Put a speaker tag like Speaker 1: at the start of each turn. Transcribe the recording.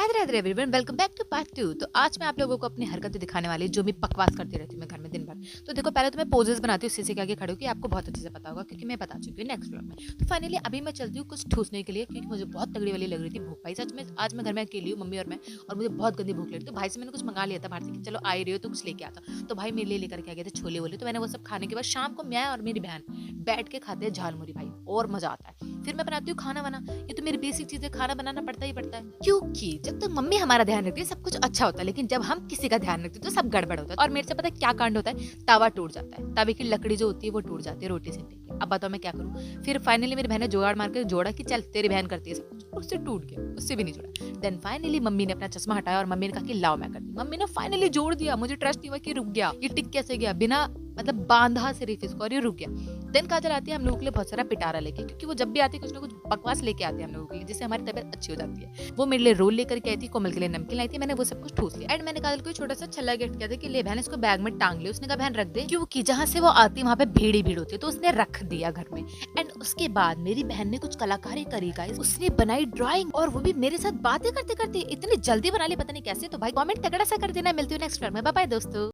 Speaker 1: Radhe Radhe everyone, welcome back to part 2। तो आज मैं आप लोगों को अपनी हरकतें दिखाने वाली जो भी बकवास करती रहती हूँ मैं घर में दिन भर। तो देखो, पहले तो मैं पोजेस बनाती हूँ शीशे के आगे खड़े होकर, आपको बहुत अच्छे से पता होगा क्योंकि मैं बता चुकी हूँ नेक्स्ट व्लॉग में। तो फाइनली अभी मैं चलती हूँ कुछ ठूसने के लिए क्योंकि मुझे बहुत तगड़ी वाली लग रही थी भूख। भाई सच में आज मैं घर में अकेली हूँ, मम्मी और मैं, और मुझे बहुत गंदी भूख लग रही थी। तो भाई से मैंने कुछ मंगा लिया था बाहर से कि चलो आ ही रही हो तो कुछ लेके आता। तो भाई मेरे लिए लेकर के आ गए थे छोले वोले। तो मैंने वो सब खाने के बाद शाम को मैं और मेरी बहन बैठ के खाते हैं झालमुरी भाई, और मजा आता है। फिर मैं बनाती हूँ खाना वाना। ये तो मेरी बेसिक चीजें, खाना बनाना पड़ता ही पड़ता है क्योंकि जब तक मम्मी हमारा ध्यान रखती है सब कुछ अच्छा होता है, लेकिन जब हम किसी का ध्यान रखते हैं तो सब गड़बड़ होता है। और मेरे से पता है क्या कांड होता है, तवा टूट जाता है, तवे की लकड़ी जो होती है वो टूट जाती है रोटी सेकने की। अब बताओ मैं क्या करूँ। फिर फाइनली मेरी बहन ने जुगाड़ मार के जोड़ा कि चल तेरी बहन करती है सब कुछ, उससे टूट गया, उससे भी नहीं जुड़ा। देन फाइनली मम्मी ने अपना चश्मा हटाया और मम्मी ने कहा कि लाओ मैं करती। मम्मी ने फाइनली जोड़ दिया, मुझे ट्रस्ट नहीं हुआ कि रुक गया, ये टिक कैसे गया बिना मतलब बांधा सिर्फ इसको, और ये रुक गया। देन काजल आती है हम लोगों के लिए बहुत सारा पिटारा लेके, क्योंकि वो जब भी आती है कुछ ना कुछ बकवास लेके आती है हम लोगों के लिए, जिससे हमारी तबीयत अच्छी हो जाती है। वो मेरे लिए रोल लेकर के आई थी, कोमल के लिए नमकीन लाई थी, मैंने वो सब कुछ ठूस लिया। एंड मैंने काजल को छोटा सा छल्ला गिफ्ट किया था कि ले बहन इसको बैग में टांग ले। उसने कहा बहन रख दे, क्योंकि जहाँ से वो आती वहाँ पे भीड़ ही भीड़ होती है, तो उसने रख दिया घर में। एंड उसके बाद मेरी बहन ने कुछ कलाकारी करी गाइस, उसने बनाई ड्राइंग, और वो भी मेरे साथ बातें करते करते इतनी जल्दी बना ली, पता नहीं कैसे। तो भाई कमेंट तगड़ा सा कर देना। मिलती हूँ नेक्स्ट व्लॉग में, बाय बाय दोस्तों।